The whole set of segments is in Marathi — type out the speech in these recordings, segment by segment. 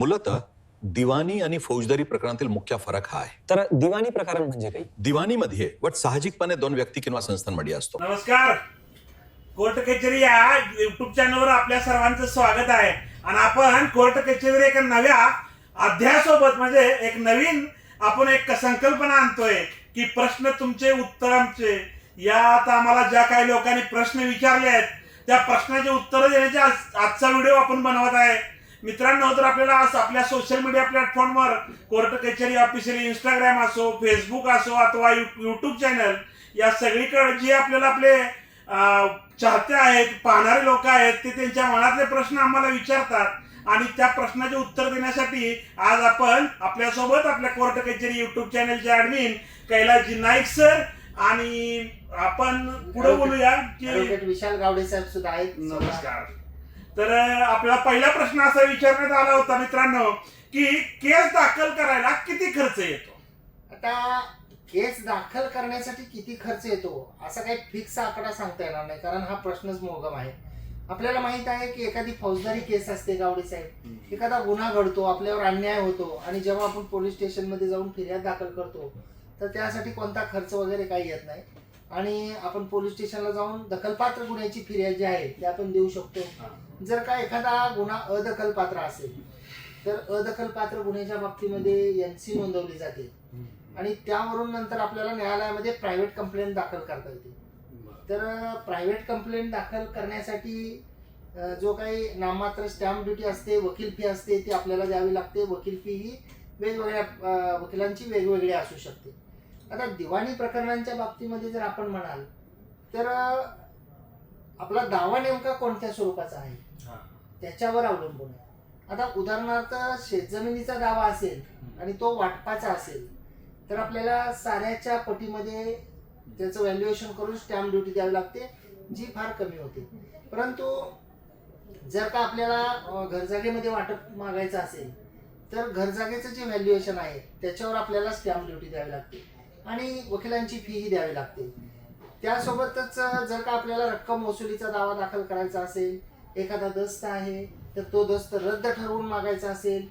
मूलतः दिवाणी आणि फौजदारी प्रकरणातील मुख्य फरक हा आहे. तर दिवाणी प्रकरण म्हणजे काही? दिवाणीमध्ये वट साहजिकपणे दोन व्यक्ती किंवा संस्थांमध्ये असतो. नमस्कार, कोर्ट कचेरी या युट्यूब चॅनलवर आपल्या सर्वांचं स्वागत आहे. आणि आपण कोर्ट कचेरी एका नव्या अध्यायासोबत म्हणजे एक नवीन आपण एक संकल्पना आणतोय की प्रश्न तुमचे उत्तर आमचे. यात आम्हाला ज्या काही लोकांनी प्रश्न विचारले आहेत त्या प्रश्नाचे उत्तर देण्याचे आजचा व्हिडिओ आपण बनवत आहे. मित्रांनो, तर आपल्याला आपल्या सोशल मीडिया प्लॅटफॉर्मवर कोर्ट कचेरी ऑफिशियल इंस्टाग्राम असो, फेसबुक असो अथवा युट्यूब चॅनल या सगळीकडे जे आपल्याला आपले चाहते आहेत, पाहणारे लोक आहेत, ते त्यांच्या मनातले प्रश्न आम्हाला विचारतात आणि त्या प्रश्नाचे उत्तर देण्यासाठी आज आपण आपल्यासोबत आपल्या कोर्ट कचेरी युट्यूब चॅनलचे ऍडमिन कैलासजी नाईक सर आणि आपण पुढे बोलूया की विशाल गावडे साहेब सुद्धा आहेत. नमस्कार. तर आपला पहिला प्रश्न असा विचारण्यात आला होता मित्रांनो की केस दाखल करायला किती खर्च येतो? आता केस दाखल करण्यासाठी किती खर्च येतो असा काही फिक्स आकडा सांगता येणार नाही, कारण हा प्रश्नच मोहगम आहे. आपल्याला माहित आहे की एखादी फौजदारी केस असते गावडे साहेब, एखादा गुन्हा घडतो, आपल्यावर अन्याय होतो आणि जेव्हा आपण पोलीस स्टेशनमध्ये जाऊन फिर्याद दाखल करतो तर त्यासाठी कोणता खर्च वगैरे काही येत नाही आणि आपण पोलीस स्टेशनला जाऊन दखलपात्र गुन्ह्याची फिर्याद जी आहे ते आपण देऊ शकतो. जर का एखादा गुन्हा अदखलपात्र असेल तर अदखलपात्र गुन्ह्याच्या बाबतीमध्ये NC नोंदवली जाते आणि त्यावरून नंतर आपल्याला न्यायालयामध्ये प्रायव्हेट कंप्लेंट दाखल करता येते. तर प्रायव्हेट कंप्लेंट दाखल करण्यासाठी जो काही नाममात्र स्टॅम्प ड्युटी असते, वकील फी असते, ती आपल्याला द्यावी लागते. वकील फी ही वेगवेगळ्या वकिलांची वेगवेगळी असू शकते. आता दिवाणी प्रकरणांच्या बाबतीमध्ये जर आपण म्हणाल तर आपला दावा नेमका कोणत्या स्वरूपाचा आहे त्याच्यावर अवलंबून आहे. आता उदाहरणार्थ शेतजमिनीचा दावा असेल आणि तो वाटपाचा असेल तर आपल्याला साऱ्याच्या पटीमध्ये त्याचं व्हॅल्युएशन करून स्टॅम्प ड्युटी द्यावी लागते, जी फार कमी होते. परंतु जर का आपल्याला घरजागेमध्ये वाटप मागायचं असेल तर घरजागेचं जे व्हॅल्युएशन आहे त्याच्यावर आपल्याला स्टॅम्प ड्युटी द्यावी लागते आणि वकिलांची फीही द्यावी लागते. त्यासोबतच जर का आपल्याला रक्कम वसुलीचा दावा दाखल करायचा असेल, एखादा दस्त आहे तर तो दस्त रद्द ठरवून मागायचा असेल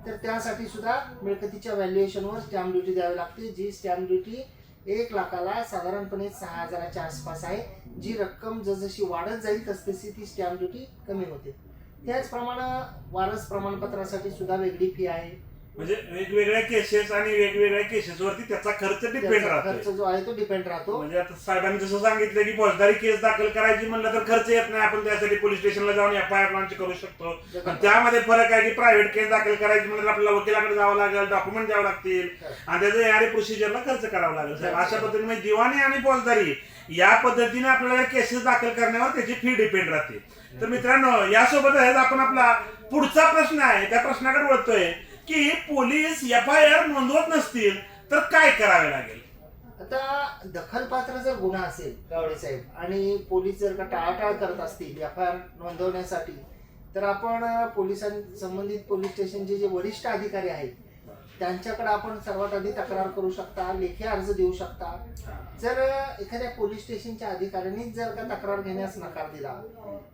तर त्यासाठी सुद्धा मिळकतीच्या व्हॅल्युएशनवर स्टॅम्प ड्युटी द्यावी लागते, जी स्टॅम्प ड्युटी 1 लाखाला साधारणपणे 6,000च्या आसपास आहे. जी रक्कम जसजशी वाढत जाईल तसतशी ती स्टॅम्प ड्युटी कमी होते. त्याचप्रमाणे वारस प्रमाणपत्रासाठी सुद्धा वेगळी फी आहे. म्हणजे वेगवेगळ्या केसेस आणि वेगवेगळ्या केसेसवरती त्याचा खर्च डिपेंड राहतो. खर्च जो आहे तो डिपेंड राहतो. म्हणजे आता साहेबांनी जसं सांगितलं की फौजदारी केस दाखल करायची म्हणलं तर खर्च येत नाही, आपण त्यासाठी पोलीस स्टेशनला जाऊन FIR लॉन्च करू शकतो. पण त्यामध्ये फरक आहे की प्रायव्हेट केस दाखल करायची म्हणजे आपल्याला वकिलाकडे जावं लागेल, डॉक्युमेंट द्यावं लागतील आणि त्याचं येणाऱ्या प्रोसिजरला खर्च करावा लागेल. अशा पद्धतीने दिवाणी आणि फौजदारी या पद्धतीने आपल्याला केसेस दाखल करण्यावर त्याची फी डिपेंड राहते. तर मित्रांनो, यासोबतच आपण आपला पुढचा प्रश्न आहे त्या प्रश्नाकडे वळतोय की पोलीस FIR नोंदवत नसतील तर काय करावे लागेल? आता दखलपात्र जर गुन्हा असेल गावडे साहेब आणि पोलीस जर का टाळाटाळ करत असतील FIR नोंदवण्यासाठी तर आपण संबंधित पोलीस स्टेशनचे जे वरिष्ठ अधिकारी आहेत त्यांच्याकडे आपण सर्वात आधी तक्रार करू शकता, लेखी अर्ज देऊ शकता. जर एखाद्या पोलीस स्टेशनच्या अधिकाऱ्यांनी जर का तक्रार घेण्यास नकार दिला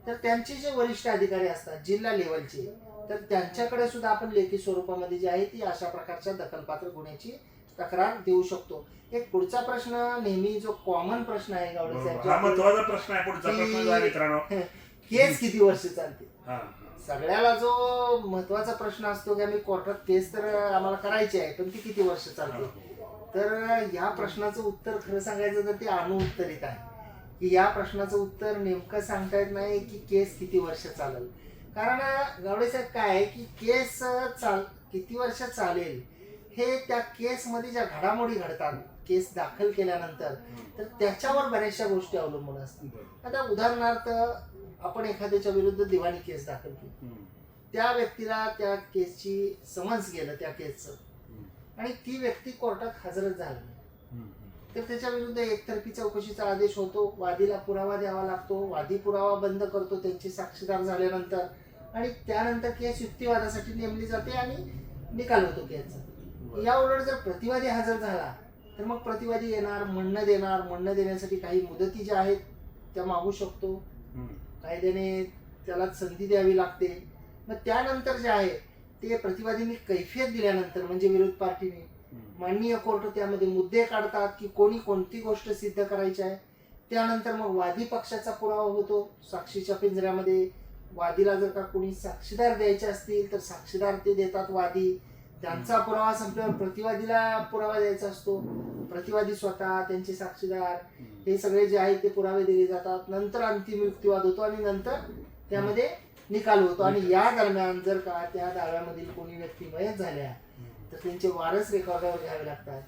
तर त्यांचे जे वरिष्ठ अधिकारी असतात जिल्हा लेवलचे तर त्यांच्याकडे सुद्धा आपण लेखी स्वरूपामध्ये जी आहे ती अशा प्रकारच्या दखलपात्र गुन्ह्याची तक्रार देऊ शकतो. एक पुढचा प्रश्न नेहमी जो कॉमन प्रश्न आहे गावडे साहेब, महत्वाचा प्रश्न आहे पुढचा प्रश्न मित्रांनो, केस किती वर्ष चालते? सगळ्याला जो महत्वाचा प्रश्न असतो की आम्ही कोर्टात केस तर आम्हाला करायची आहे पण ती किती वर्ष चालते. तर या प्रश्नाचं उत्तर खरं सांगायचं तर ते अनुत्तरित आहे की या प्रश्नाचं उत्तर नेमकं सांगता येत नाही की केस किती वर्ष चालेल. कारण गावडे साहेब काय आहे की केस किती वर्ष चालेल हे त्या केसमध्ये ज्या घडामोडी घडतात केस दाखल केल्यानंतर तर त्याच्यावर बऱ्याचशा गोष्टी अवलंबून असतात. आता उदाहरणार्थ आपण एखाद्याच्या विरुद्ध दिवाणी केस दाखल केली, त्या व्यक्तीला त्या केसची समन्स गेलं त्या केसचं आणि ती व्यक्ती कोर्टात हजरच झाली नाही तर त्याच्या विरुद्ध एकतर्फी चौकशीचा आदेश होतो. वादीला पुरावा द्यावा लागतो, वादी पुरावा बंद करतो त्यांचे साक्षीदार झाल्यानंतर आणि त्यानंतर केस युक्तिवादासाठी नेमली जाते आणि निकाल होतो केसचा. या उलट जर प्रतिवादी हजर झाला तर मग प्रतिवादी येणार, म्हणणं देणार, म्हणणं देण्यासाठी काही मुदती ज्या आहेत त्या मागू शकतो, कायद्याने त्याला संधी द्यावी लागते. मग त्यानंतर जे आहे ते प्रतिवादींनी कैफियत दिल्यानंतर म्हणजे विरोध पार्टीने माननीय कोर्ट त्यामध्ये मुद्दे काढतात की कोणी कोणती गोष्ट सिद्ध करायची आहे. त्यानंतर मग वादी पक्षाचा पुरावा होतो साक्षीच्या पिंजऱ्यामध्ये. वादीला जर का कोणी साक्षीदार द्यायचे असतील तर साक्षीदार ते देतात वादी. त्यांचा पुरावा संपल्यावर प्रतिवादीला पुरावा द्यायचा असतो. प्रतिवादी स्वतः, त्यांचे साक्षीदार हे सगळे जे आहेत ते पुरावे दिले जातात. नंतर अंतिम युक्तिवाद होतो आणि नंतर त्यामध्ये निकाल होतो. आणि या दरम्यान जर का त्या दाव्यामधील कोणी व्यक्ती मयत झाल्या तर त्यांचे वारस रेकॉर्डवर घ्यावे लागतात.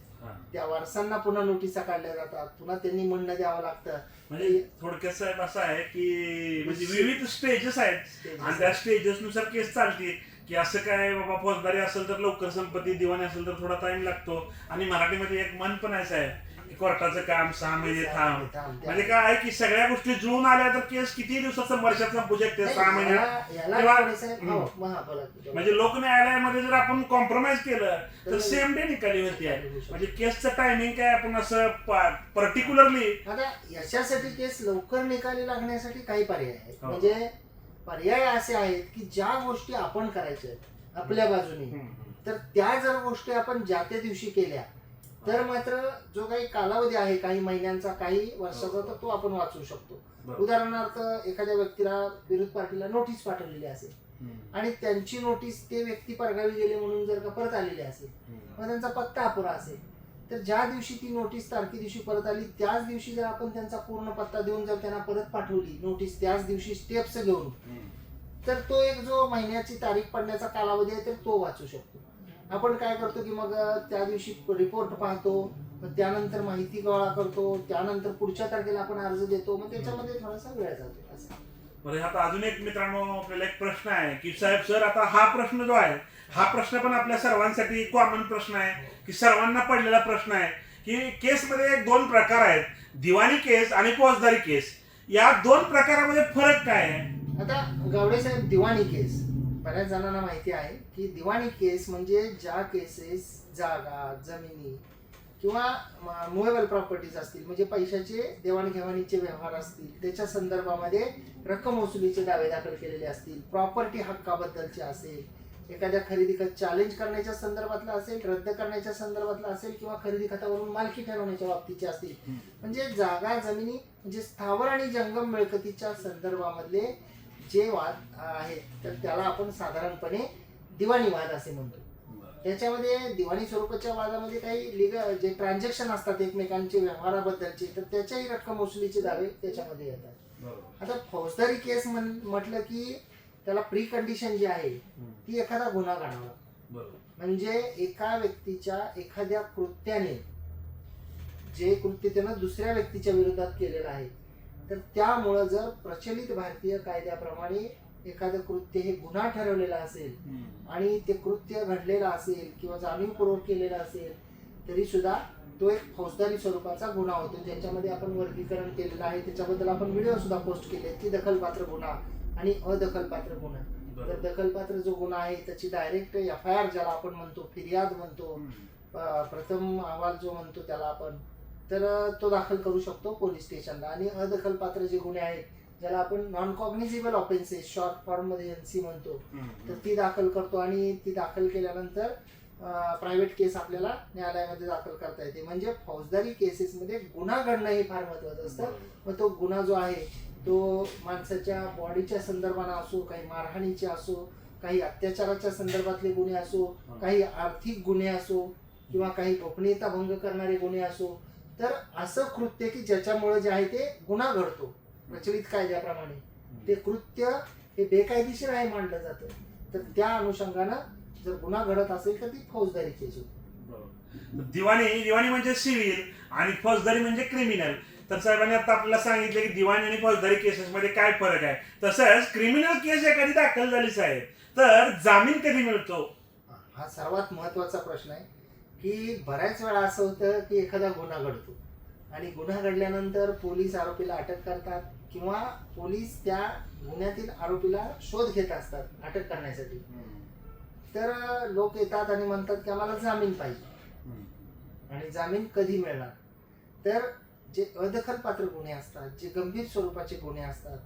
त्या वारसांना पुन्हा नोटिसा काढल्या जातात, पुन्हा त्यांनी म्हणणं द्यावं लागतं. म्हणजे थोडक्यात साहेब असं आहे की म्हणजे विविध स्टेजेस आहेत आणि त्या स्टेजेस नुसार केस चालते की असं काय बाबा फौजदारी असेल तर लवकर संपत्ती, दिवाणी असेल तर थोडा टाइम लागतो. आणि मराठीमध्ये एक म्हण पण आहे साहेब की कोर्टाचं काम 6 महिने थांब. म्हणजे काय आहे की सगळ्या गोष्टी जुळून आल्या तर केस किती दिवसाचं वर्षात संपू शकते, 6 महिन्यात. म्हणजे लोक न्यायालयामध्ये जर आपण कॉम्प्रोमाइज केलं तर सेम डे निकाली होती आहे. म्हणजे केसचं टायमिंग काय आपण असं पर्टिक्युलरली. आता याच्यासाठी केस लवकर निकाली लागण्यासाठी काही पर्याय आहेत. म्हणजे पर्याय असे आहेत की ज्या गोष्टी आपण करायच्या आहेत आपल्या बाजूने, तर त्या जर गोष्टी आपण ज्या त्या दिवशी केल्या तर मात्र जो काही कालावधी आहे काही महिन्यांचा काही वर्षाचा तर तो आपण वाचवू शकतो. उदाहरणार्थ एखाद्या व्यक्तीला विरोध पार्टीला नोटीस पाठवलेली असेल आणि त्यांची नोटीस ते व्यक्ती परगावी गेले म्हणून जर का परत आलेली असेल, मग त्यांचा पत्ता अपुरा असेल, तर ज्या दिवशी ती नोटीस तारखे दिवशी परत आली त्याच दिवशी जर आपण त्यांचा पूर्ण पत्ता देऊन जर त्यांना परत पाठवली नोटीस त्याच दिवशी स्टेप्स घेऊन, तर तो एक जो महिन्याची तारीख पडण्याचा कालावधी आहे तर तो वाचू शकतो. आपण काय करतो की मग त्या दिवशी रिपोर्ट पाहतो, त्यानंतर माहिती गोळा करतो, त्यानंतर पुढच्या तारखेला आपण अर्ज देतो, मग त्याच्यामध्ये थोडासा वेळ जातो असं. बरं, आता अजून एक मित्रांनो आपल्याला एक प्रश्न आहे की साहेब सर आता हा प्रश्न जो आहे हा प्रश्न पण आपल्या सर्वांसाठी कॉमन प्रश्न आहे की सर्वांना पडलेला प्रश्न आहे की केसमध्ये एक 2 प्रकार आहेत, दिवाणी केस आणि फौजदारी केस. या 2 प्रकारामध्ये फरक काय आहे? आता गावडे साहेब, दिवाणी केस बऱ्याच जणांना माहिती आहे की दिवाणी केस म्हणजे ज्या केसेस जागा, जमिनी किंवा मुव्हेबल प्रॉपर्टीज असतील म्हणजे पैशाचे देवाणघेवाणीचे व्यवहार असतील त्याच्या संदर्भामध्ये रक्कम वसुलीचे दावे दाखल केलेले असतील, प्रॉपर्टी हक्काबद्दलचे असेल, एखाद्या खरेदी खत चॅलेंज करण्याच्या संदर्भातला असेल, रद्द करण्याच्या संदर्भातला असेल किंवा खरेदी खतावरून मालकी ठरवण्याच्या बाबतीचे असतील, म्हणजे जागा जमिनी म्हणजे स्थावर आणि जंगम मिळकतीच्या संदर्भामधले जे वाद आहेत तर त्याला आपण साधारणपणे दिवाणी वाद असे म्हणतो. त्याच्यामध्ये दिवाणी स्वरूपाच्या वादामध्ये काही लिगल जे ट्रान्झॅक्शन असतात एकमेकांचे व्यवहाराबद्दलचे तर त्याच्याही रक्कम वसुलीचे दावे त्याच्यामध्ये येतात. आता फौजदारी केस म्हटलं की त्याला प्री कंडिशन जी आहे ती एखादा गुन्हा घडावा. म्हणजे एका व्यक्तीच्या एखाद्या कृत्याने जे कृत्य त्यानं दुसऱ्या व्यक्तीच्या विरोधात केलेलं आहे तर त्यामुळं जर प्रचलित भारतीय कायद्याप्रमाणे एखादं कृत्य हे गुन्हा ठरवलेला असेल आणि ते कृत्य घडलेलं असेल किंवा जाणीवपूर्वक केलेलं असेल तरी सुद्धा तो एक फौजदारी स्वरूपाचा गुन्हा होतो, ज्याच्यामध्ये आपण वर्गीकरण केलेलं आहे. त्याच्याबद्दल आपण व्हिडिओ सुद्धा पोस्ट केले की दखलपात्र गुन्हा आणि अदखलपात्र गुन्हा. तर दखलपात्र जो गुन्हा आहे त्याची डायरेक्ट FIR ज्याला आपण म्हणतो, फिर्याद म्हणतो, प्रथम अहवाल जो म्हणतो त्याला आपण, तर तो दाखल करू शकतो पोलीस स्टेशनला. आणि अदखलपात्र जे गुन्हे आहेत ज्याला आपण नॉन कॉग्निझेबल ऑफेन्सेस शॉर्ट फॉर्म मध्ये NC म्हणतो, तर ती दाखल करतो आणि ती दाखल केल्यानंतर प्रायव्हेट केस आपल्याला न्यायालयामध्ये दाखल करता येते. म्हणजे फौजदारी केसेसमध्ये गुन्हा घडणं हे फार महत्वाचं असतं. मग तो गुन्हा जो आहे तो माणसाच्या बॉडीच्या संदर्भाने असो, काही मारहाणीचे असो, काही अत्याचाराच्या संदर्भातले गुन्हे असो, काही आर्थिक गुन्हे असो किंवा काही गोपनीयता भंग करणारे गुन्हे असो, तर असं कृत्य की ज्याच्यामुळे जे आहे ते गुन्हा घडतो प्रचलित कायद्याप्रमाणे ते कृत्य हे बेकायदेशीर आहे मानलं जातं. तर त्या अनुषंगानं जर गुन्हा घडत असेल तर ती फौजदारी केस होती. दिवाणी म्हणजे सिव्हिल आणि फौजदारी म्हणजे क्रिमिनल. तर साहेबांनी आता आपल्याला सांगितलं की दिवाणी आणि फौजदारी केसेस मध्ये काय फरक आहे. तसंच क्रिमिनल केस एखादी दाखल झाली साहेब तर जामीन कधी मिळतो? हा सर्वात महत्वाचा प्रश्न आहे की बऱ्याच वेळा असं होतं की एखादा गुन्हा घडतो आणि गुन्हा घडल्यानंतर पोलीस आरोपीला अटक करतात किंवा पोलीस त्या गुन्ह्यातील आरोपीला शोध घेत असतात अटक करण्यासाठी. तर लोक येतात आणि म्हणतात की आम्हाला जामीन पाहिजे. आणि जामीन कधी मिळणार? तर जे अदखलपात्र गुन्हे असतात, जे गंभीर स्वरूपाचे गुन्हे असतात,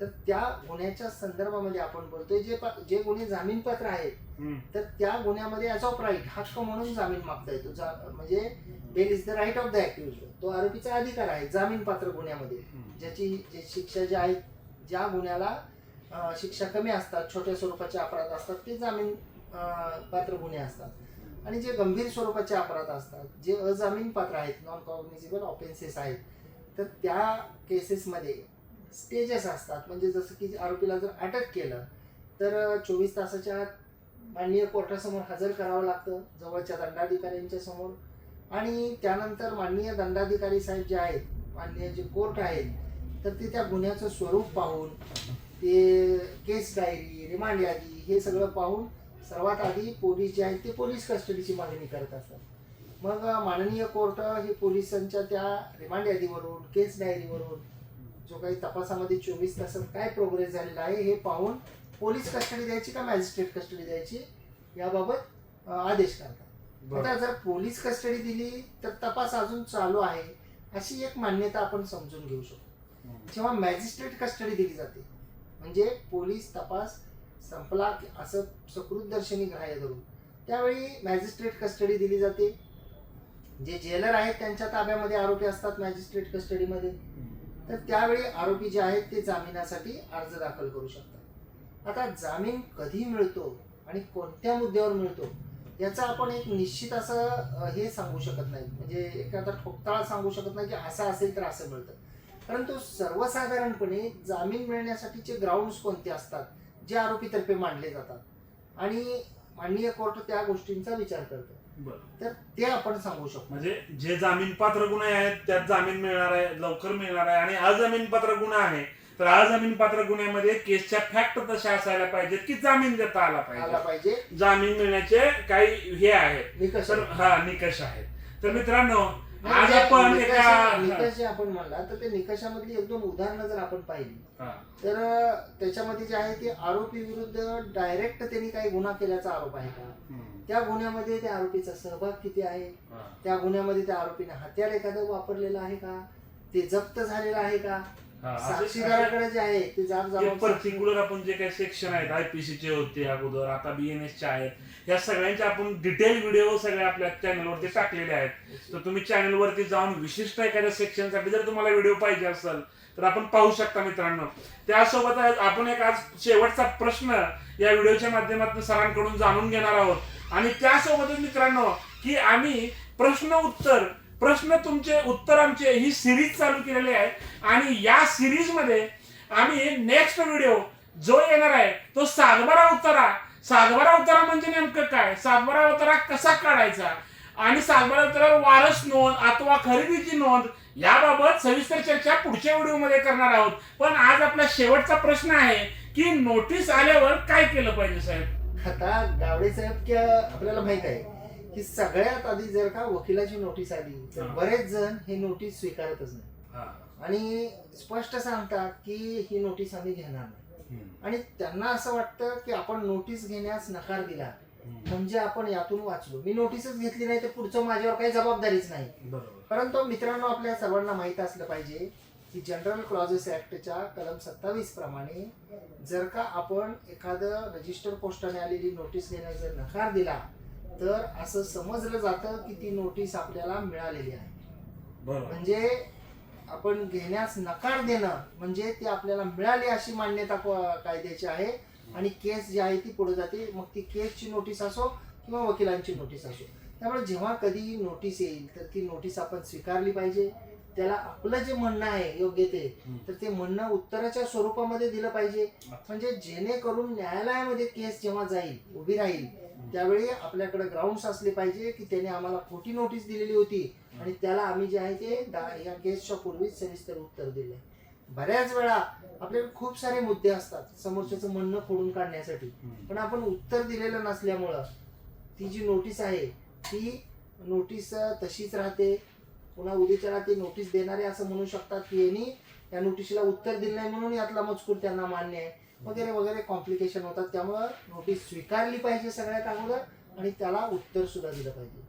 तर त्या गुन्ह्याच्या संदर्भामध्ये आपण बोलतोय जे गुन्हे जामीनपात्र आहेत तर त्या गुन्ह्यामध्ये ॲज ऑफ राईट हक्क म्हणून जामीन मागता येतो. म्हणजे bail is the right of the accuse. तो आरोपीचा अधिकार आहे जामीनपात्र गुन्ह्यामध्ये. जे शिक्षा ज्या आहेत, ज्या गुन्ह्याला शिक्षा कमी असतात, छोट्या स्वरूपाचे अपराध असतात ते जामीन पात्र गुन्हे असतात. आणि जे गंभीर स्वरूपाचे अपराध असतात, जे अजामीन पात्र आहेत, नॉन कॉग्निझेबल ऑफेन्सेस आहेत, तर त्या केसेसमध्ये स्टेजेस असतात. म्हणजे जसं की आरोपीला जर अटक केलं तर 24 तासाच्या आत माननीय कोर्टासमोर हजर करावं लागतं, जवळच्या दंडाधिकाऱ्यांच्या समोर. आणि त्यानंतर माननीय दंडाधिकारी साहेब जे आहेत, माननीय जे कोर्ट आहेत, तर ते त्या गुन्ह्याचं स्वरूप पाहून, ते केस डायरी, रिमांड यादी हे सगळं पाहून सर्वात आधी पोलीस जे आहेत ते पोलीस कस्टडीची मागणी करत असतात. मग माननीय कोर्ट हे पोलिसांच्या त्या रिमांड यादीवरून, केस डायरीवरून जो काही तपासामध्ये 24 तासात काय प्रोग्रेस झालेला आहे हे पाहून पोलीस कस्टडी द्यायची का मॅजिस्ट्रेट कस्टडी द्यायची याबाबत आदेश करतात. आता जर पोलीस कस्टडी दिली तर तपास अजून चालू आहे अशी एक मान्यता आपण समजून घेऊ शकतो. जेव्हा मॅजिस्ट्रेट कस्टडी दिली जाते म्हणजे पोलीस तपास संपला असं सकृतदर्शनी ग्राह्य धरून त्यावेळी मॅजिस्ट्रेट कस्टडी दिली जाते. जे जेलर आहेत त्यांच्या ताब्यामध्ये आरोपी असतात मॅजिस्ट्रेट कस्टडीमध्ये, तर त्यावेळी आरोपी जे आहेत ते जामिनासाठी अर्ज दाखल करू शकतात. आता जामीन कधी मिळतो आणि कोणत्या मुद्द्यावर मिळतो याचा आपण एक निश्चित असं हे सांगू शकत नाही, म्हणजे एखादा ठोकताळा सांगू शकत नाही की असं असेल तर असं मिळतं. परंतु सर्वसाधारणपणे जामीन मिळण्यासाठीचे ग्राउंड्स कोणते असतात जे आरोपीतर्फे मांडले जातात आणि माननीय कोर्ट त्या गोष्टींचा विचार करतो, तर ते आपण सांगू शकतो. म्हणजे जे जामीन पात्र गुन्हे आहेत त्यात जामीन मिळणार आहे, लवकर मिळणार आहे. आणि अजामीन पात्र गुन्हा आहे तर अजामीन पात्र गुन्ह्यामध्ये केसच्या फॅक्ट तशा असायला पाहिजेत की जामीन देता आला पाहिजे. जामीन मिळण्याचे काही हे आहेत निकष, निकष आहेत. तर मित्रांनो आज आपण निकष जे आपण म्हणला तर ते निकषामधली 1-2 उदाहरणं जर आपण पाहिली तर त्याच्यामध्ये जे आहे ते आरोपी विरुद्ध डायरेक्ट त्यांनी काही गुन्हा केल्याचा आरोप आहे का, त्या गुन्ह्यामध्ये त्या आरोपीचा सहभाग किती आहे, त्या गुन्ह्यामध्ये त्या आरोपीने हत्यार एखादं वापरलेलं आहे का, ते जप्त झालेलं आहे का, साक्षीदाराकडे जे आहे ते पर्टिक्युलर आपण जे काही सेक्शन आहेत आयपीसीचे होते अगोदर, आता बीएनएसचे आहेत, या सगळ्यांचे आपण डिटेल व्हिडिओ सगळे आपल्या चॅनलवरती टाकलेले आहेत. तर तुम्ही चॅनलवरती जाऊन विशिष्ट एखाद्या सेक्शनसाठी जर तुम्हाला व्हिडिओ पाहिजे असेल तर आपण पाहू शकता मित्रांनो. त्यासोबत आपण एक आज शेवटचा प्रश्न या व्हिडिओच्या माध्यमातून सरांकडून जाणून घेणार आहोत. आणि त्यासोबतच मित्रांनो की आम्ही प्रश्न तुमचे उत्तर आमचे ही सिरीज चालू केलेली आहे आणि या सिरीज मध्ये आम्ही नेक्स्ट व्हिडिओ जो येणार आहे तो सातबारा उतारा म्हणजे नेमकं काय, सातबारा उतारा कसा काढायचा आणि सातबारा उतारावर वारस नोंद अथवा खरेदीची नोंद याबाबत सविस्तर चर्चा पुढच्या व्हिडिओमध्ये करणार आहोत. पण आज आपला शेवटचा प्रश्न आहे की नोटीस आल्यावर काय केलं पाहिजे साहेब. आता गावडे साहेब आपल्याला माहित आहे की सगळ्यात आधी जर का वकिलाची नोटीस आली तर बरेच जण हे नोटीस स्वीकारतच नाही आणि स्पष्ट सांगतात की ही नोटीस आम्ही घेणार नाही. आणि त्यांना असं वाटतं की आपण नोटीस घेण्यास नकार दिला म्हणजे आपण यातून वाचलो, मी नोटीसच घेतली नाही तर पुढचं माझ्यावर काही जबाबदारीच नाही. परंतु मित्रांनो आपल्या सर्वांना माहित असलं पाहिजे की जनरल क्लॉजेस ऍक्टच्या कलम 27 प्रमाणे जर का आपण एखादं रजिस्टर पोस्टाने आलेली नोटीस घेण्यास जर नकार दिला तर असं समजलं जातं की ती नोटीस आपल्याला मिळालेली आहे. म्हणजे आपण घेण्यास नकार देणं म्हणजे ती आपल्याला मिळाली अशी मान्यता कायद्याची आहे आणि केस जी आहे ती पुढे जाते. मग ती केसची नोटीस असो किंवा वकिलांची नोटीस असो. त्यामुळे जेव्हा कधी नोटीस येईल तर ती नोटीस आपण स्वीकारली पाहिजे. त्याला आपलं जे म्हणणं आहे योग्य तर ते म्हणणं उत्तराच्या स्वरूपामध्ये दिलं पाहिजे. म्हणजे जेणेकरून न्यायालयामध्ये केस जेव्हा जाईल उभी राहील त्यावेळी आपल्याकडे ग्राउंड्स असले पाहिजे की त्याने आम्हाला खोटी नोटीस दिलेली होती आणि त्याला आम्ही जे आहे ते या केसच्या पूर्वीच सविस्तर उत्तर दिले. बऱ्याच वेळा आपल्याकडे खूप सारे मुद्दे असतात समोरच्याचं म्हणणं खोडून काढण्यासाठी, पण आपण उत्तर दिलेलं नसल्यामुळं ती जी नोटीस आहे ती नोटीस तशीच राहते. पुन्हा उद्याच्याला ते नोटीस देणारे असं म्हणू शकतात की यांनी या नोटीसला उत्तर दिलं नाही म्हणून यातला मजकूर त्यांना मान्य आहे वगैरे वगैरे कॉम्प्लिकेशन होतात. त्यामुळं नोटीस स्वीकारली पाहिजे सगळ्यात अगोदर आणि त्याला उत्तर सुद्धा दिलं पाहिजे.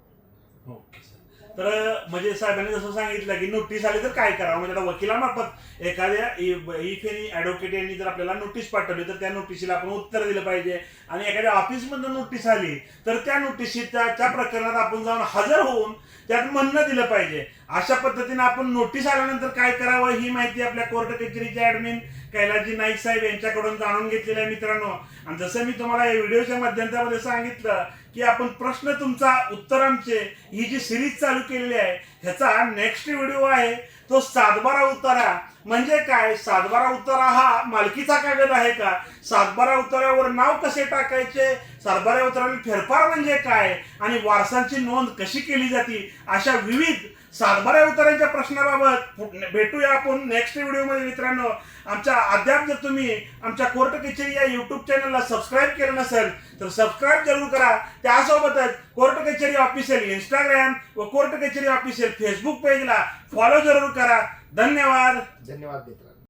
Okay sir. तर म्हणजे साहेबांनी जसं सांगितलं की नोटीस आली तर काय करावं, म्हणजे आता वकिलामार्फत एखाद्या इफ एनी ॲडव्होकेट यांनी जर आपल्याला नोटीस पाठवली तर त्या नोटीसीला आपण उत्तर दिलं पाहिजे. आणि एखाद्या ऑफिसमधून नोटीस आली तर त्या नोटीसीच्या त्या प्रकरणात आपण जाऊन हजर होऊन त्यात म्हणणं दिलं पाहिजे. अशा पद्धतीने आपण नोटीस आल्यानंतर काय करावं ही माहिती आपल्या कोर्ट कचेरीचे ऍडमिन कैलासजी नाईक साहेब यांच्याकडून जाणून घेतलेलं आहे मित्रांनो. आणि जसं मी तुम्हाला या व्हिडिओच्या माध्यमामध्ये सांगितलं की आपण प्रश्न तुमचा उत्तर आमचे ही जी सिरीज चालू केलेली आहे ह्याचा नेक्स्ट व्हिडिओ आहे तो सातबारा उतारा म्हणजे काय, सातबारा उतारा हा मालकीचा कागद आहे का, सातबारा उतार्यावर नाव कसे टाकायचे, सातबारा उतार्यावर फेरफार म्हणजे काय आणि वारसांची नोंद कशी केली जाते, अशा विविध सातबारा उतार्यांच्या प्रश्नाबाबत भेटूया आपण नेक्स्ट व्हिडिओमध्ये मित्रांनो. आमच्या अद्याप जर तुम्ही आमच्या कोर्ट कचेरी या युट्यूब चॅनलला सबस्क्राईब केलं नसेल तर सबस्क्राईब जरूर करा. त्यासोबतच कोर्ट कचेरी ऑफिशियल इंस्टाग्राम व कोर्ट कचेरी ऑफिशियल फेसबुक पेजला फॉलो जरूर करा. धन्यवाद. धन्यवाद मित्र.